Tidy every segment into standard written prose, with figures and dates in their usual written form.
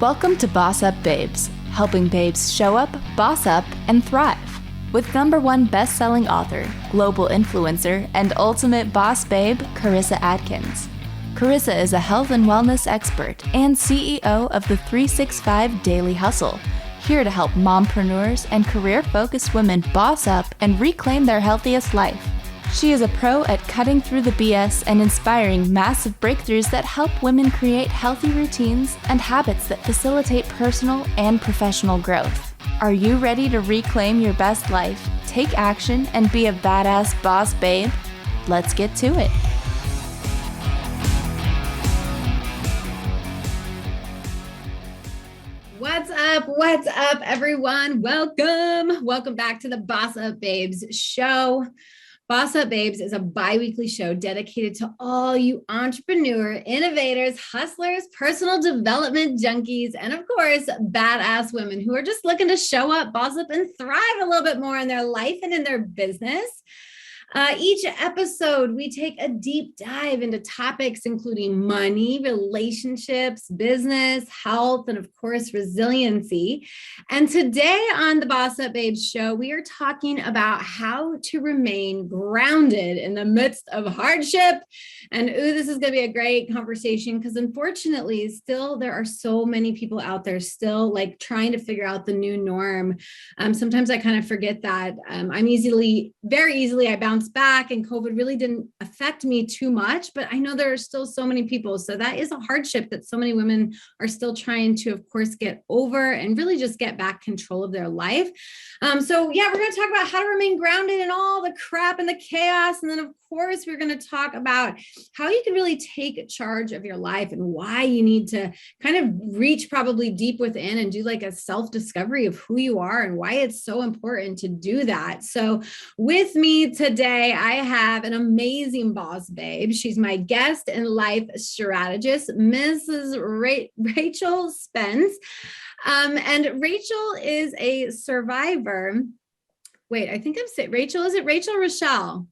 Welcome to Boss Up Babes, helping babes show up, boss up, and thrive. With #1 best-selling author, global influencer, and ultimate boss babe, Karissa Adkins. Karissa is a health and wellness expert and CEO of the 365 Daily Hustle, here to help mompreneurs and career-focused women boss up and reclaim their healthiest life. She is a pro at cutting through the BS and inspiring massive breakthroughs that help women create healthy routines and habits that facilitate personal and professional growth. Are you ready to reclaim your best life, take action, and be a badass boss babe? Let's get to it. What's up, everyone? Welcome back to the Boss Up Babes show. Boss Up Babes is a bi-weekly show dedicated to all you entrepreneur, innovators, hustlers, personal development junkies, and of course, badass women who are just looking to show up, boss up, and thrive a little bit more in their life and in their business. Each episode, we take a deep dive into topics including money, relationships, business, health, and of course, resiliency. And today on the Boss Up Babes show, we are talking about how to remain grounded in the midst of hardship. And this is going to be a great conversation because unfortunately, still there are so many people out there still like trying to figure out the new norm. Sometimes I kind of forget that I'm very easily, I bounce back, and COVID really didn't affect me too much, but I know there are still so many people. So that is a hardship that so many women are still trying to, of course, get over and really just get back control of their life. We're going to talk about how to remain grounded in all the crap and the chaos. And then of course, we're going to talk about how you can really take charge of your life and why you need to kind of reach probably deep within and do like a self-discovery of who you are and why it's so important to do that. So with me today, I have an amazing boss babe. She's my guest and life strategist, Mrs. Rachelle Spence. And Rachel is a survivor. Wait, I think I'm saying Rachel. Is it Rachel or Rachelle?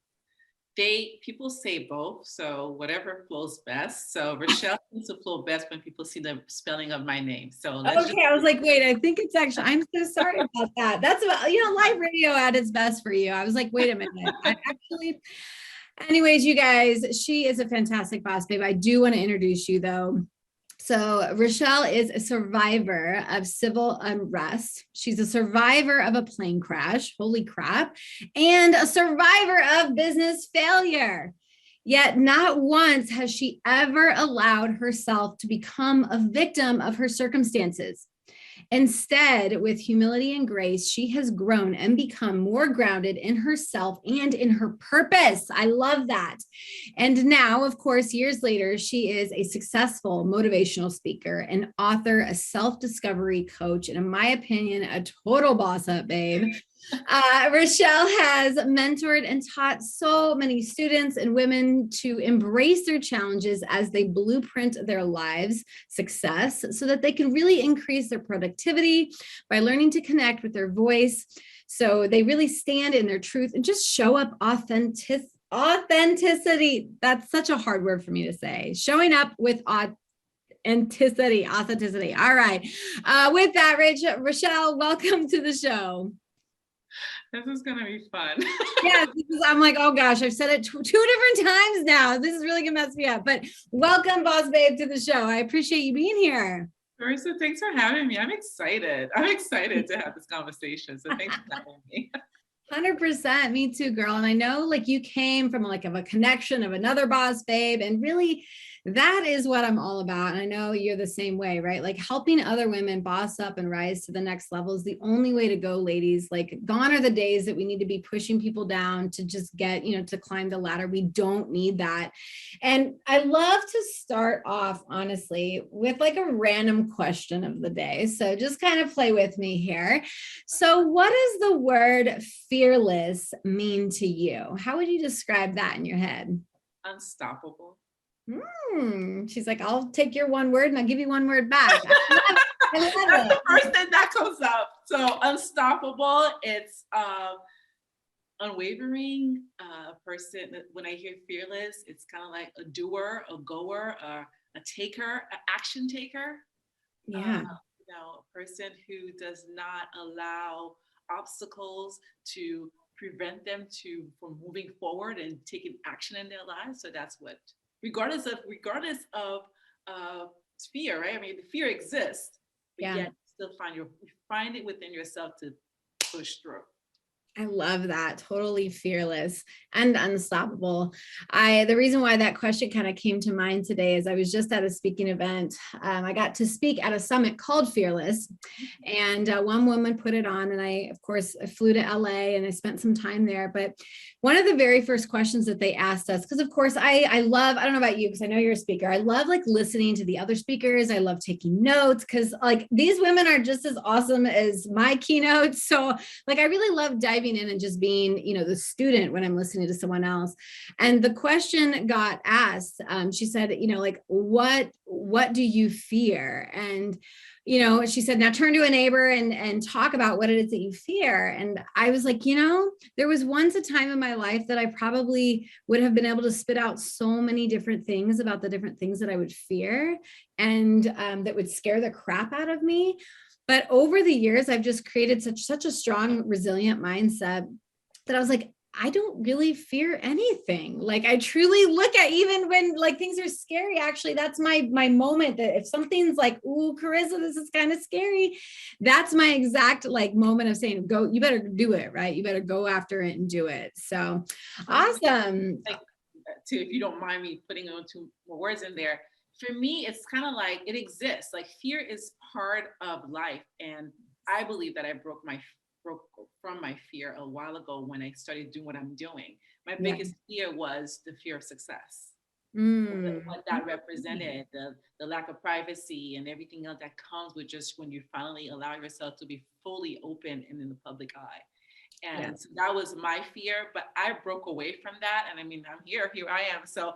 People say both, so whatever flows best. So Rachelle seems to flow best when people see the spelling of my name. So I was like, wait, I think it's actually, I'm so sorry about that. That's about, live radio at its best for you. I was like, wait a minute. Anyways, you guys, she is a fantastic boss babe. I do want to introduce you though. So Rachelle is a survivor of civil unrest. She's a survivor of a plane crash, holy crap, and a survivor of business failure. Yet not once has she ever allowed herself to become a victim of her circumstances. Instead, with humility and grace, she has grown and become more grounded in herself and in her purpose. I love that. And now, of course, years later, she is a successful motivational speaker, an author, a self-discovery coach, and in my opinion, a total boss up babe. Rachelle has mentored and taught so many students and women to embrace their challenges as they blueprint their lives' success so that they can really increase their productivity by learning to connect with their voice. So they really stand in their truth and just show up authenticity. That's such a hard word for me to say. Showing up with authenticity. All right. With that, Rachelle, welcome to the show. This is going to be fun. Yeah, I'm like, oh gosh, I've said it two different times now. This is really going to mess me up. But welcome, Boss Babe, to the show. I appreciate you being here. Karissa, thanks for having me. I'm excited to have this conversation. So thanks for having me. 100%. Me too, girl. And I know like you came from like of a connection of another boss babe, and really that is what I'm all about. And I know you're the same way, right? Like helping other women boss up and rise to the next level is the only way to go, ladies. Like gone are the days that we need to be pushing people down to just get, to climb the ladder. We don't need that. And I love to start off, honestly, with like a random question of the day. So just kind of play with me here. So what does the word fearless mean to you? How would you describe that in your head? Unstoppable. She's like, I'll take your one word and I'll give you one word back. I love That's the first thing that comes up. So unstoppable, it's unwavering person. When I hear fearless, it's kind of like a doer, a goer, a taker, an action taker. Yeah. person who does not allow obstacles to prevent them from moving forward and taking action in their lives. So that's what, regardless of fear, right? I mean, the fear exists, but Yeah. yet still find it within yourself to push through. I love that. Totally fearless and unstoppable. The reason why that question kind of came to mind today is I was just at a speaking event. I got to speak at a summit called Fearless, and one woman put it on. And I, of course, I flew to LA and I spent some time there. But one of the very first questions that they asked us, because of course I love, I don't know about you, because I know you're a speaker. I love like listening to the other speakers. I love taking notes because like these women are just as awesome as my keynotes. So like, I really love diving in and just being, the student when I'm listening to someone else. And the question got asked, she said, like, what do you fear? And, she said, now turn to a neighbor and talk about what it is that you fear. And I was like, there was once a time in my life that I probably would have been able to spit out so many different things about the different things that I would fear and that would scare the crap out of me. But over the years, I've just created such a strong, resilient mindset that I was like, I don't really fear anything. Like I truly look at, even when like things are scary, actually, that's my moment that if something's like, ooh, Karissa, this is kind of scary. That's my exact like moment of saying, go, you better do it, right? You better go after it and do it. So awesome. Like, if you don't mind me putting on two more words in there, for me, it's kind of like it exists. Like fear is part of life. And I believe that I broke from my fear a while ago when I started doing what I'm doing. My biggest fear was the fear of success. What that represented, the lack of privacy and everything else that comes with just when you finally allow yourself to be fully open and in the public eye. And so that was my fear, but I broke away from that. And I mean, here I am. So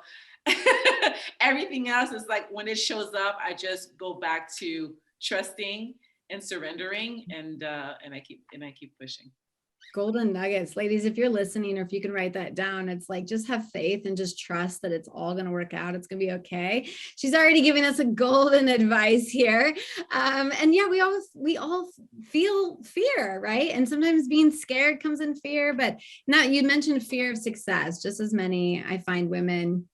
everything else is like when it shows up, I just go back to trusting and surrendering, and I keep pushing. Golden nuggets, ladies, if you're listening, or if you can write that down, it's like, just have faith and just trust that it's all going to work out. It's going to be okay. She's already giving us a golden advice here. And yeah, we all feel fear, right? And sometimes being scared comes in fear, but now you mentioned fear of success. Just as many, I find women,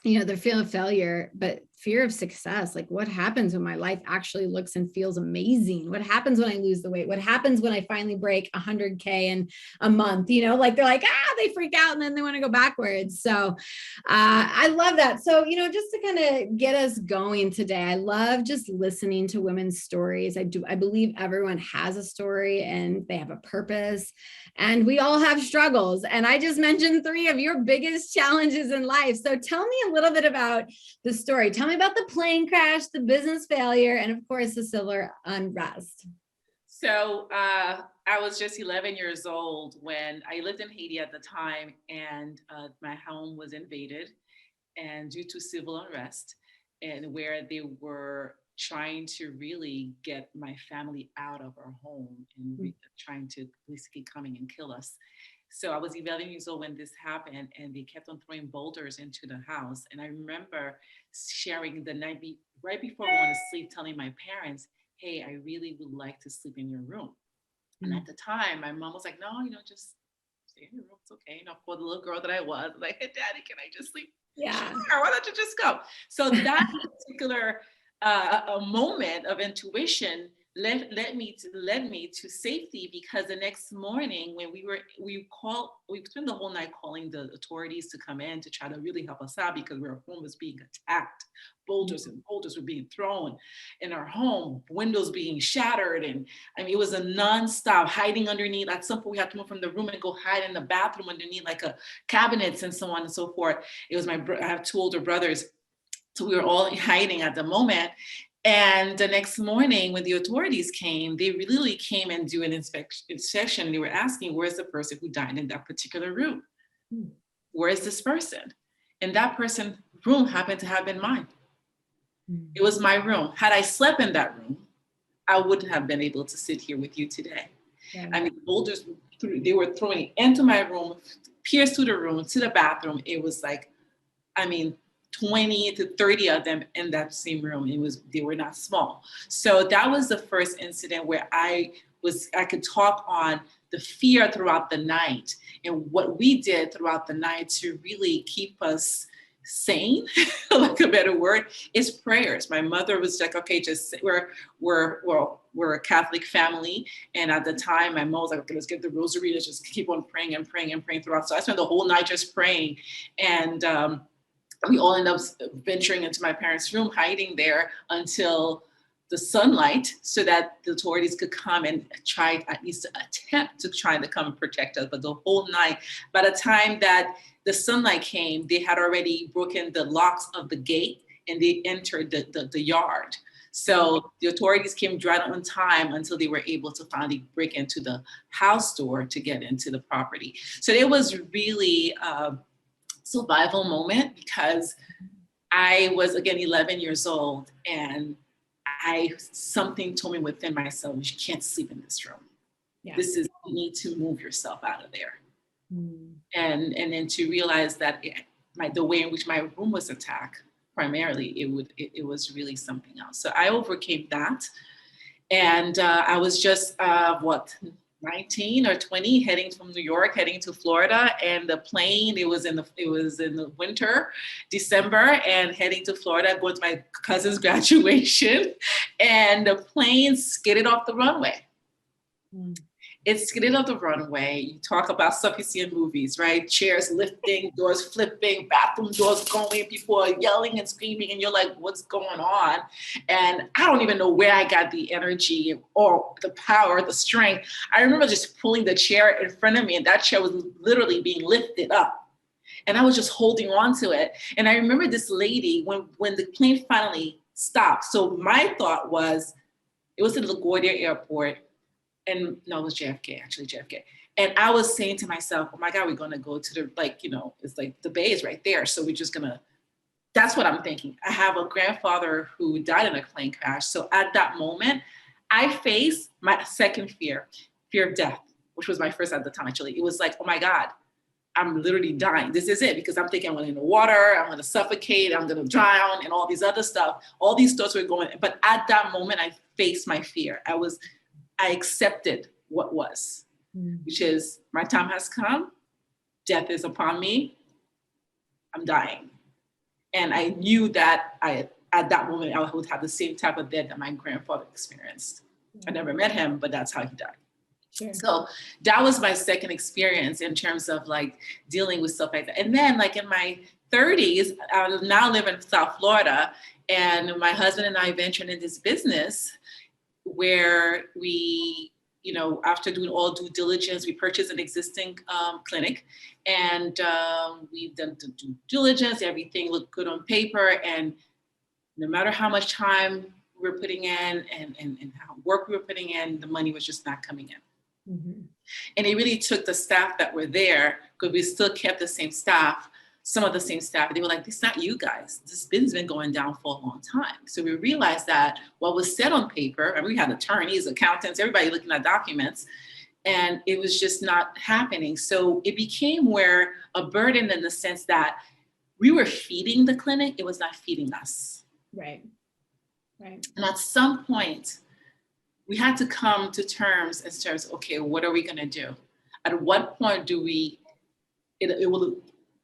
they're fear of failure, but fear of success. Like what happens when my life actually looks and feels amazing? What happens when I lose the weight? What happens when I finally break 100K in a month? Like they're like, they freak out and then they want to go backwards. So I love that. So, just to kind of get us going today, I love just listening to women's stories. I believe everyone has a story and they have a purpose, and we all have struggles. And I just mentioned 3 of your biggest challenges in life. So tell me a little bit about the story. Tell me about the plane crash, the business failure, and of course, the civil unrest. So I was just 11 years old when I lived in Haiti at the time, and my home was invaded, and due to civil unrest, and where they were trying to really get my family out of our home and trying to basically coming and kill us. So I was 11 years old when this happened, and they kept on throwing boulders into the house. And I remember sharing the night right before going to sleep, telling my parents, hey, I really would like to sleep in your room. And at the time, my mom was like, no, just stay in your room. It's okay. For the little girl that I was, like, hey, Daddy, can I just sleep? Yeah. Sure, why don't you just go? So that particular a moment of intuition led me to safety, because the next morning when we spent the whole night calling the authorities to come in to try to really help us out, because our home was being attacked. Boulders were being thrown in our home, windows being shattered, and I mean it was a nonstop hiding underneath. At some point we had to move from the room and go hide in the bathroom underneath like a cabinets and so on and so forth. It was I have 2 older brothers, so we were all hiding at the moment. And the next morning when the authorities came, they really came and do an inspection, and they were asking, where's the person who died in that particular room? Where is this person? And that person's room happened to have been mine. It was my room. Had I slept in that room, I wouldn't have been able to sit here with you today. Yeah. I mean, boulders, they were throwing into my room, pierced through the room, to the bathroom. It was like, I mean, 20 to 30 of them in that same room. They were not small. So that was the first incident where I could talk on the fear throughout the night and what we did throughout the night to really keep us sane, like a better word, is prayers. My mother was like, okay, just we're a Catholic family. And at the time, my mom was like, okay, let's get the rosary. Let's just keep on praying and praying and praying throughout. So I spent the whole night just praying. And we all ended up venturing into my parents' room, hiding there until the sunlight, so that the authorities could come and try, at least attempt to try to come and protect us. But the whole night, by the time that the sunlight came, they had already broken the locks of the gate and they entered the yard. So the authorities came right on time until they were able to finally break into the house door to get into the property. So it was really a survival moment, because I was, again, 11 years old, and something told me within myself, you can't sleep in this room. Yeah. You need to move yourself out of there. And then to realize that the way in which my room was attacked, primarily, it was really something else. So I overcame that. And I was just, 19 or 20, heading from New York, heading to Florida, and the plane, it was in the winter, December, and heading to Florida, going to my cousin's graduation, and the plane skidded off the runway. It skidded off the runway. You talk about stuff you see in movies, right? Chairs lifting, doors flipping, bathroom doors going, people are yelling and screaming, and you're like, what's going on? And I don't even know where I got the energy or the power, the strength. I remember just pulling the chair in front of me, and that chair was literally being lifted up. And I was just holding on to it. And I remember this lady, when the plane finally stopped. So my thought was, it was at LaGuardia Airport. And no, it was JFK, actually JFK. And I was saying to myself, oh my God, we're going to go to it's like the Bay is right there. So we're just going to, that's what I'm thinking. I have a grandfather who died in a plane crash. So at that moment, I faced my second fear of death, which was my first at the time, actually. It was like, oh my God, I'm literally dying. This is it, because I'm thinking I'm going to the water, I'm going to suffocate, I'm going to drown, and all these other stuff. All these thoughts were going. But at that moment, I faced my fear. I accepted what was, which is, my time has come, death is upon me, I'm dying. And I knew that at that moment, I would have the same type of death that my grandfather experienced. I never met him, but that's how he died. Sure. So that was my second experience in terms of like dealing with stuff like that. And then like in my 30s, I now live in South Florida, and my husband and I ventured in this business where we, after doing all due diligence, we purchased an existing clinic, and we've done the due diligence, everything looked good on paper, and no matter how much time we were putting in and how work we were putting in, the money was just not coming in. And it really took the staff that were there, because we still kept the same staff, some of the same staff. They were like, it's not you guys. This business has been going down for a long time. So we realized that what was said on paper, and we had attorneys, accountants, everybody looking at documents, and it was just not happening. So it became a burden in the sense that we were feeding the clinic, it was not feeding us. Right. And at some point, we had to come to terms okay, what are we going to do? At what point do it will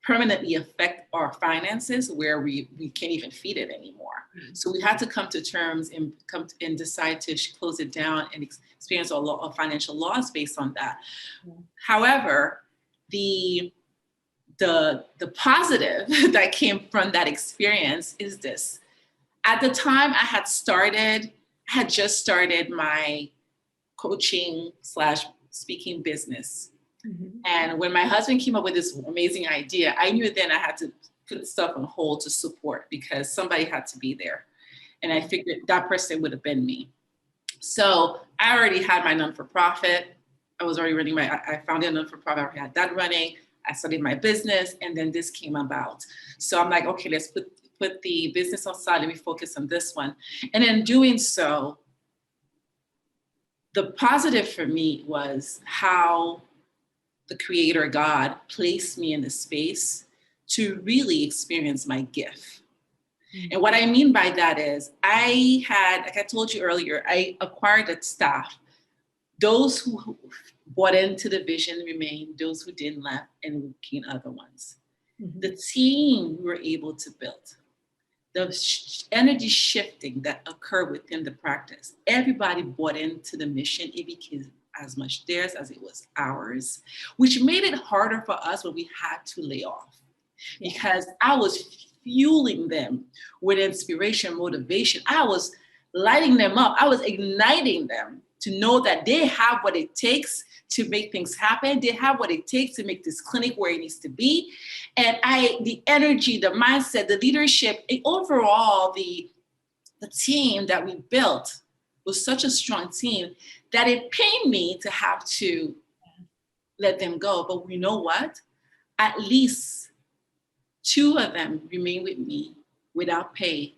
permanently affect our finances where we can't even feed it anymore. So we had to come to terms and decide to close it down and experience a financial loss based on that. However, the positive that came from that experience is this. At the time, I had just started my coaching / speaking business. And when my husband came up with this amazing idea, I knew then I had to put stuff on hold to support, because somebody had to be there. And I figured that person would have been me. So I already had my non-for-profit. I was already running I founded a non-for-profit. I already had that running. I started my business, and then this came about. So I'm like, okay, let's put the business on side. Let me focus on this one. And in doing so, the positive for me was how the Creator God placed me in the space to really experience my gift. And what I mean by that is I had, like I told you earlier, I acquired a staff. Those who bought into the vision remained, those who didn't left, and we gained other ones. Mm-hmm. The team we were able to build, the energy shifting that occurred within the practice, everybody bought into the mission. It became as much theirs as it was ours, which made it harder for us when we had to lay off, because I was fueling them with inspiration, motivation. I was lighting them up. I was igniting them to know that they have what it takes to make things happen. They have what it takes to make this clinic where it needs to be. And the energy, the mindset, the leadership, overall, the team that we built was such a strong team that it pained me to have to let them go. But you know what? At least 2 of them remained with me without pay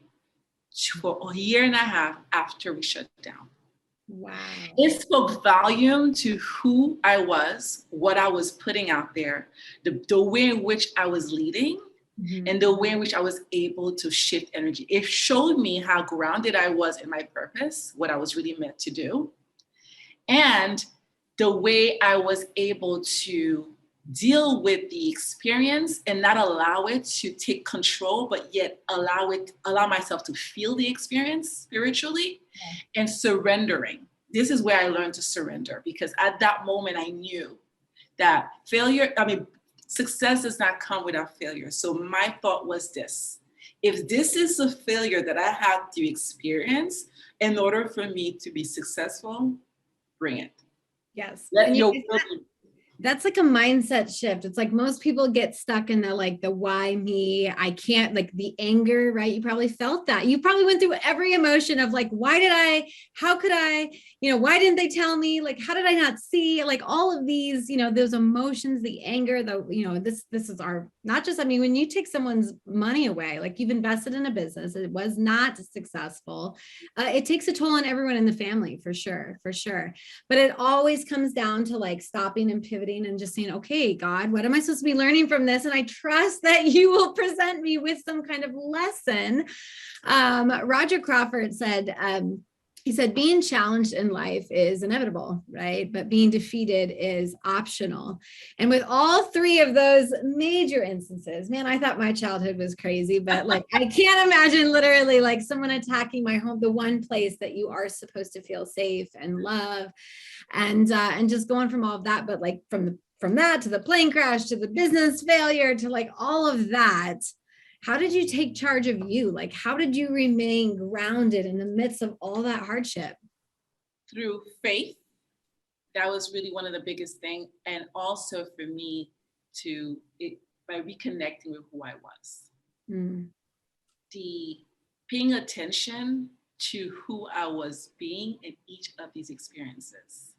for a year and a half after we shut down. Wow. It spoke volume to who I was, what I was putting out there, the way in which I was leading, mm-hmm. and the way in which I was able to shift energy. It showed me how grounded I was in my purpose, what I was really meant to do, and the way I was able to deal with the experience and not allow it to take control, but yet allow myself to feel the experience spiritually, and surrendering. This is where I learned to surrender, because at that moment I knew that success does not come without failure. So my thought was this: if this is a failure that I have to experience in order for me to be successful, bring it. Yes. That's like a mindset shift. It's like most people get stuck in the why me, I can't, like the anger, right? You probably felt that. You probably went through every emotion of like, how could I, why didn't they tell me? Like, how did I not see? Like all of these, those emotions, the anger, this is not just, when you take someone's money away, like you've invested in a business, it was not successful. It takes a toll on everyone in the family, for sure. But it always comes down to like stopping and pivoting and just saying, okay, God, what am I supposed to be learning from this? And I trust that you will present me with some kind of lesson. Roger Crawford said, he said, being challenged in life is inevitable, right? But being defeated is optional. And with all 3 of those major instances, man, I thought my childhood was crazy, but like, I can't imagine literally like someone attacking my home, the one place that you are supposed to feel safe and love, and just going from all of that. But like from that to the plane crash, to the business failure, to like all of that, how did you take charge of you? Like, how did you remain grounded in the midst of all that hardship? Through faith. That was really one of the biggest things. And also for me by reconnecting with who I was. The paying attention to who I was being in each of these experiences,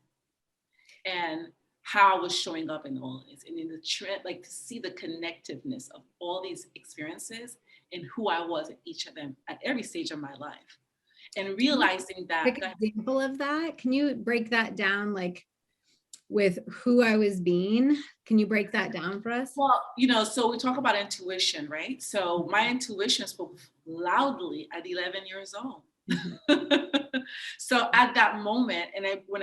and how I was showing up in all of this, and in the trend, like to see the connectiveness of all these experiences and who I was at each of them at every stage of my life, and realizing that. Quick example of that. Can you break that down, like with who I was being? Can you break that down for us? Well, so we talk about intuition, right? So my intuition spoke loudly at 11 years old. So at that moment, and when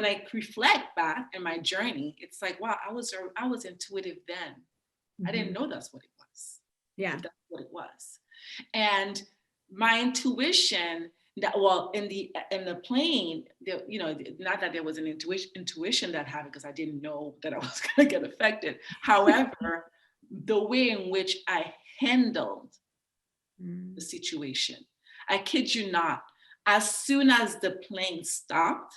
I reflect back in my journey, it's like, wow, I was intuitive then. I didn't know that's what it was. Yeah, that's what it was. And my intuition, in the plane, not that there was an intuition that happened, because I didn't know that I was going to get affected. However, the way in which I handled the situation, I kid you not, as soon as the plane stopped,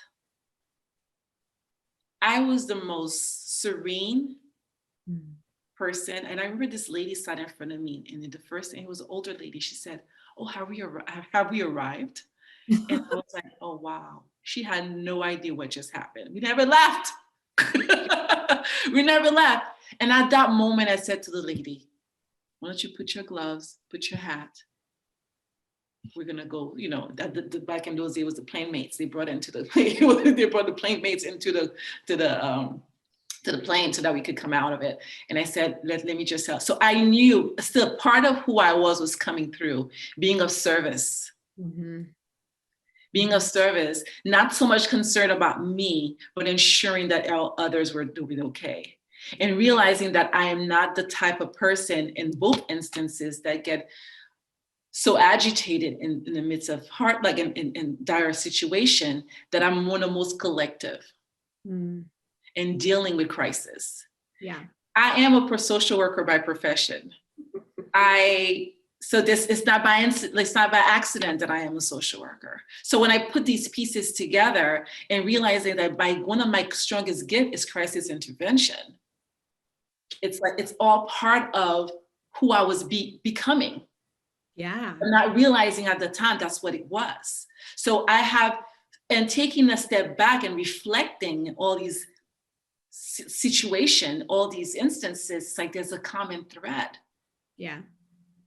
I was the most serene person. And I remember this lady sat in front of me, and the first thing, it was an older lady, she said, "Oh, have we arrived?" And I was like, oh, wow. She had no idea what just happened. We never left. We never left. And at that moment, I said to the lady, why don't you put your gloves, put your hat. We're going to go, back in those days, it was the plane mates. They brought the plane mates into the to the plane so that we could come out of it. And I said, let me just help. So I knew still part of who I was coming through, being of service. Mm-hmm. Being of service, not so much concerned about me, but ensuring that others were doing okay. And realizing that I am not the type of person in both instances that get so agitated in the midst of like in dire situation, that I'm one of the most collective in dealing with crisis. Yeah. I am a social worker by profession. So this is not it's not by accident that I am a social worker. So when I put these pieces together and realizing that one of my strongest gifts is crisis intervention, it's like it's all part of who I was becoming. Yeah. I'm not realizing at the time that's what it was. So and taking a step back and reflecting all these situations, all these instances, it's like there's a common thread. Yeah.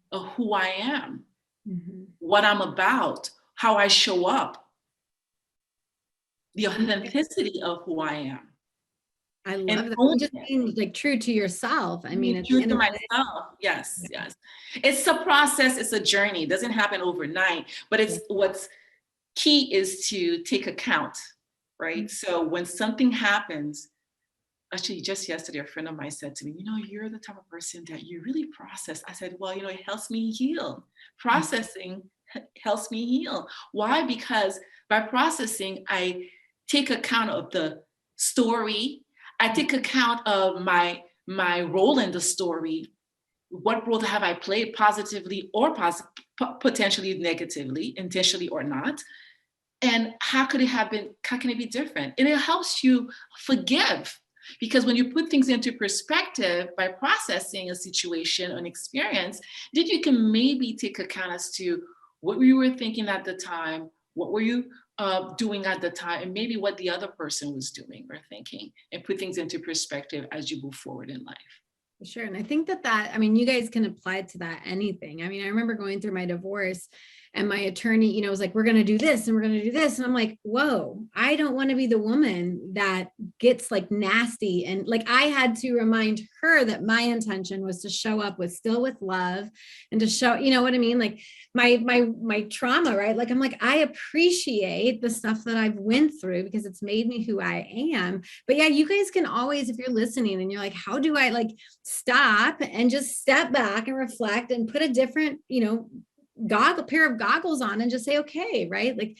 Of who I am, what I'm about, how I show up, the authenticity of who I am. I love that. Just being like true to yourself. I mean, true to myself. Yes, yes. It's a process. It's a journey. It doesn't happen overnight. But what's key is to take account, right? So when something happens, actually, just yesterday, a friend of mine said to me, you're the type of person that you really process. I said, well, it helps me heal. Processing helps me heal. Why? Because by processing, I take account of the story. I take account of my role in the story. What role have I played, positively or potentially negatively, intentionally or not? And how can it be different? And it helps you forgive. Because when you put things into perspective by processing a situation, an experience, then you can maybe take account as to what you were thinking at the time, what were you doing at the time, and maybe what the other person was doing or thinking, and put things into perspective as you move forward in life. Sure. And I think that, you guys can apply to that anything. I remember going through my divorce and my attorney, was like, we're going to do this and we're going to do this. And I'm like, whoa, I don't want to be the woman that gets like nasty. And like, I had to remind her that my intention was to show up with love and to show, what I mean? Like my trauma, right? Like, I'm like, I appreciate the stuff that I've went through because it's made me who I am. But yeah, you guys can always, if you're listening and you're like, how do I like stop and just step back and reflect and put a different, pair of goggles on and just say, okay, right? Like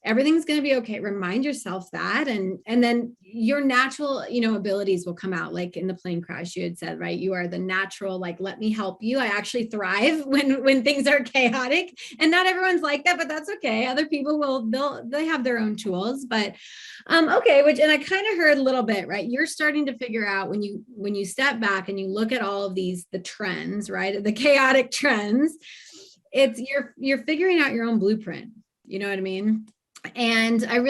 everything's going to be okay. Remind yourself that. And then your natural, abilities will come out. Like in the plane crash, you had said, right? You are the natural, like, let me help you. I actually thrive when things are chaotic, and not everyone's like that, but that's okay. Other people they have their own tools, but okay. And I kind of heard a little bit, right? You're starting to figure out when you step back and you look at all of the trends, right? The chaotic trends, it's you're figuring out your own blueprint. You know what I mean? And I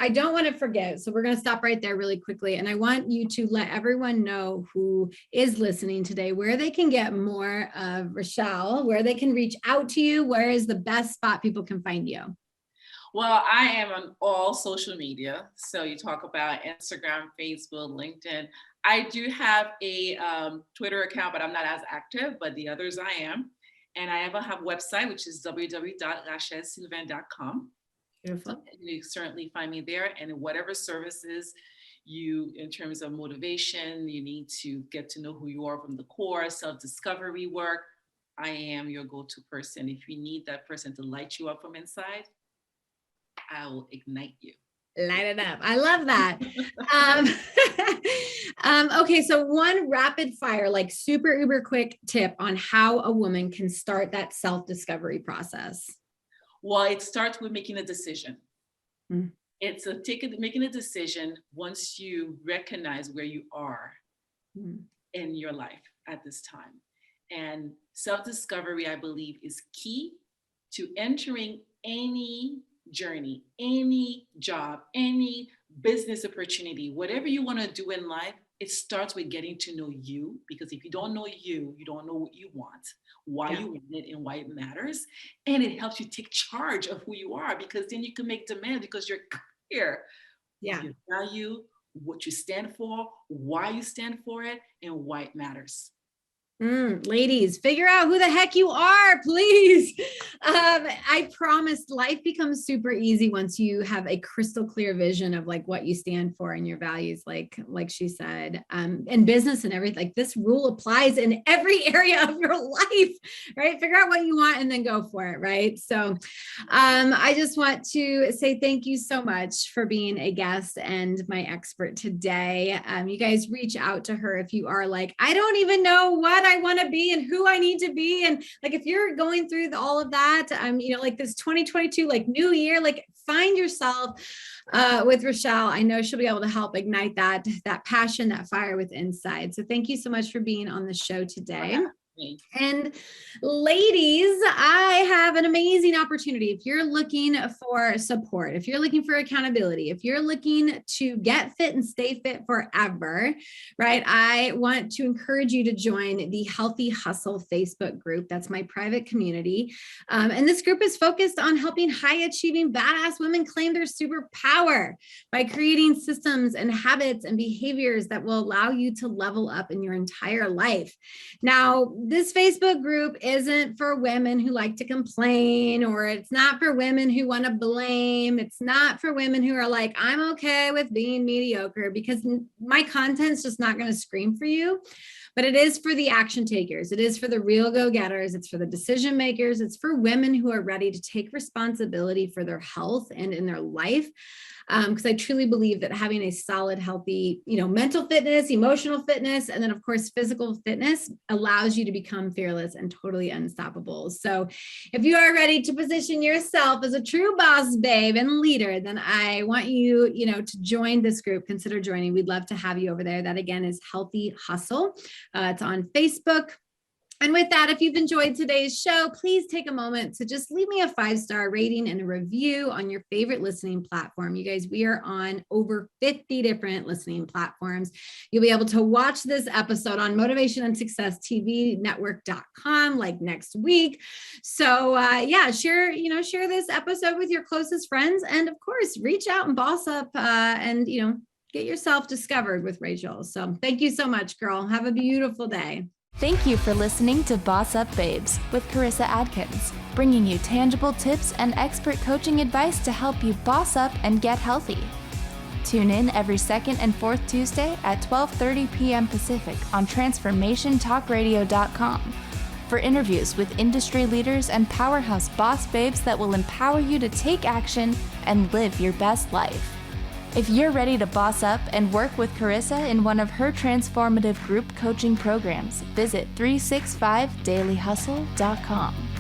don't want to forget. So we're going to stop right there really quickly. And I want you to let everyone know who is listening today, where they can get more of Rachelle, where they can reach out to you. Where is the best spot people can find you? Well, I am on all social media. So you talk about Instagram, Facebook, LinkedIn. I do have a Twitter account, but I'm not as active, but the others I am. And I have a website, which is www.rachelleslyvain-spence.com. Beautiful. You certainly find me there. And whatever services in terms of motivation, you need to get to know who you are from the core, self-discovery work, I am your go-to person. If you need that person to light you up from inside, I will ignite you. Light it up. I love that. Okay, so one rapid fire, like super uber quick tip on how a woman can start that self-discovery process. Well, it starts with making a decision. It's making a decision once you recognize where you are in your life at this time. And self-discovery, I believe, is key to entering any journey, any job, any business opportunity, whatever you want to do in life. It starts with getting to know you, because if you don't know you, you don't know what you want, why you want it, and why it matters. And it helps you take charge of who you are, because then you can make demands because you're clear of your value, what you stand for, why you stand for it, and why it matters. Ladies, figure out who the heck you are, please. I promise life becomes super easy once you have a crystal clear vision of like what you stand for and your values, like she said, in business and everything. Like this rule applies in every area of your life, right? Figure out what you want and then go for it, right? So I just want to say thank you so much for being a guest and my expert today. You guys reach out to her if you are like, I don't even know what I want to be and who I need to be. And like, if you're going through all of that, like this 2022, like new year, like find yourself with Rachelle. I know she'll be able to help ignite that passion, that fire with inside. So thank you so much for being on the show today. And ladies, I have an amazing opportunity. If you're looking for support, if you're looking for accountability, if you're looking to get fit and stay fit forever, right? I want to encourage you to join the Healthy Hustle Facebook group. That's my private community. And this group is focused on helping high achieving badass women claim their superpower by creating systems and habits and behaviors that will allow you to level up in your entire life. Now, this Facebook group isn't for women who like to complain, or it's not for women who want to blame. It's not for women who are like, I'm okay with being mediocre, because my content's just not going to scream for you. But it is for the action takers. It is for the real go-getters. It's for the decision makers. It's for women who are ready to take responsibility for their health and in their life. Because I truly believe that having a solid, healthy, mental fitness, emotional fitness, and then of course, physical fitness allows you to become fearless and totally unstoppable. So if you are ready to position yourself as a true boss babe and leader, then I want you, to join this group. Consider joining. We'd love to have you over there. That again is Healthy Hustle. It's on Facebook. And with that, if you've enjoyed today's show, please take a moment to just leave me a 5-star rating and a review on your favorite listening platform. You guys, we are on over 50 different listening platforms. You'll be able to watch this episode on Motivation and Success TV Network.com like next week. So share this episode with your closest friends. And of course, reach out and boss up and get yourself discovered with Rachel. So thank you so much, girl. Have a beautiful day. Thank you for listening to Boss Up Babes with Karissa Adkins, bringing you tangible tips and expert coaching advice to help you boss up and get healthy. Tune in every second and fourth Tuesday at 12:30 p.m. Pacific on transformationtalkradio.com for interviews with industry leaders and powerhouse boss babes that will empower you to take action and live your best life. If you're ready to boss up and work with Karissa in one of her transformative group coaching programs, visit 365dailyhustle.com.